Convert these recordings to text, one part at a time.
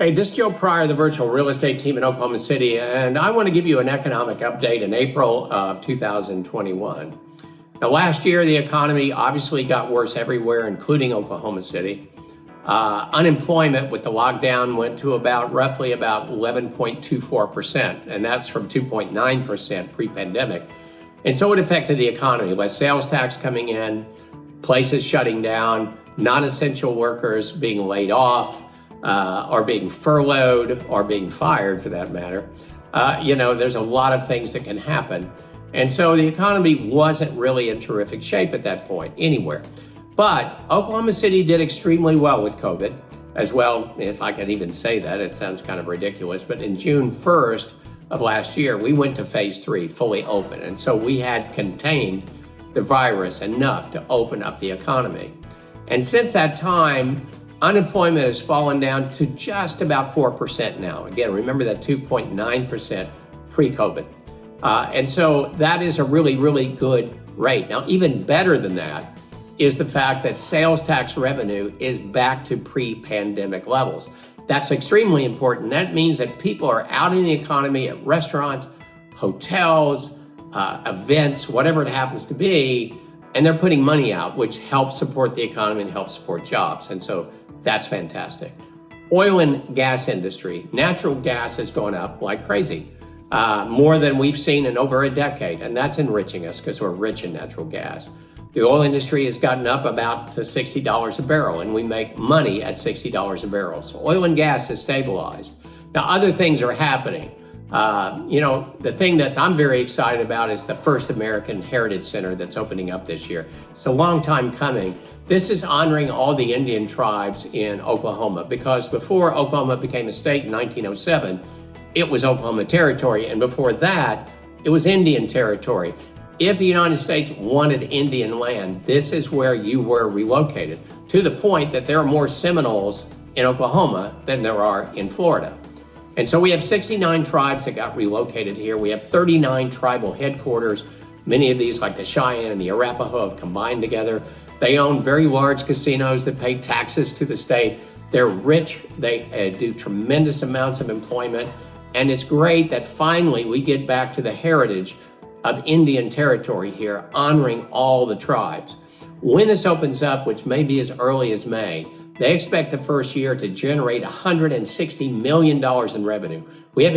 Hey, this is Joe Pryor, the virtual real estate team in Oklahoma City, and I want to give you an economic update in April of 2021. Now, last year, the economy obviously got worse everywhere, including Oklahoma City. Unemployment with the lockdown went to roughly about 11.24%, and that's from 2.9% pre-pandemic. And so it affected the economy. Less sales tax coming in, places shutting down, non-essential workers being laid off, or being furloughed or being fired for that matter. There's a lot of things that can happen. And so the economy wasn't really in terrific shape at that point anywhere. But Oklahoma City did extremely well with COVID as well, if I can even say that. It sounds kind of ridiculous, but in June 1st of last year, we went to phase 3, fully open. And so we had contained the virus enough to open up the economy. And since that time, unemployment has fallen down to just about 4% now. Again, remember that 2.9% pre-COVID. And so that is a really, really good rate. Now, even better than that is the fact that sales tax revenue is back to pre-pandemic levels. That's extremely important. That means that people are out in the economy at restaurants, hotels, events, whatever it happens to be, and they're putting money out, which helps support the economy and helps support jobs. And so that's fantastic. Oil and gas industry, natural gas has gone up like crazy, more than we've seen in over a decade. And that's enriching us because we're rich in natural gas. The oil industry has gotten up about to $60 a barrel, and we make money at $60 a barrel. So oil and gas has stabilized. Now, other things are happening. The thing that I'm very excited about is the First American Heritage Center that's opening up this year. It's a long time coming. This is honoring all the Indian tribes in Oklahoma, because before Oklahoma became a state in 1907, it was Oklahoma Territory, and before that, it was Indian Territory. If the United States wanted Indian land, this is where you were relocated, to the point that there are more Seminoles in Oklahoma than there are in Florida. And so we have 69 tribes that got relocated here. We have 39 tribal headquarters. Many of these, like the Cheyenne and the Arapaho, have combined together. They own very large casinos that pay taxes to the state. They're rich. They do tremendous amounts of employment. And it's great that finally we get back to the heritage of Indian Territory here, honoring all the tribes. When this opens up, which may be as early as May, they expect the first year to generate $160 million in revenue. We have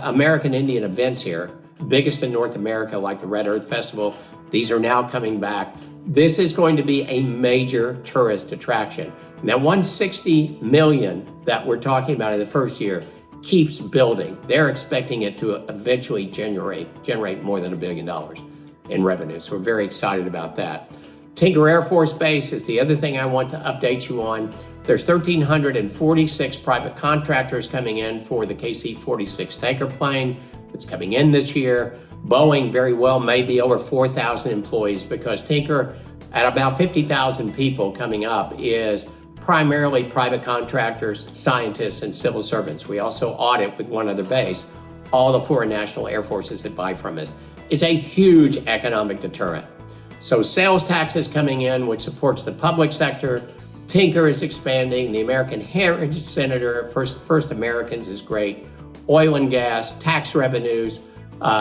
American Indian events here, biggest in North America, like the Red Earth Festival. These are now coming back. This is going to be a major tourist attraction. Now, $160 million that we're talking about in the first year keeps building. They're expecting it to eventually generate more than $1 billion in revenue. So we're very excited about that. Tinker Air Force Base is the other thing I want to update you on. There's 1,346 private contractors coming in for the KC-46 tanker plane that's coming in this year. Boeing very well may be over 4,000 employees, because Tinker, at about 50,000 people coming up, is primarily private contractors, scientists, and civil servants. We also audit with one other base all the foreign national air forces that buy from us. It's a huge economic deterrent. So sales tax is coming in, which supports the public sector. Tinker is expanding. The American Heritage Center, First Americans, is great. Oil and gas, tax revenues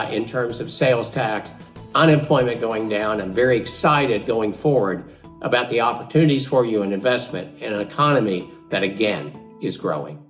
in terms of sales tax, unemployment going down. I'm very excited going forward about the opportunities for you in investment in an economy that, again, is growing.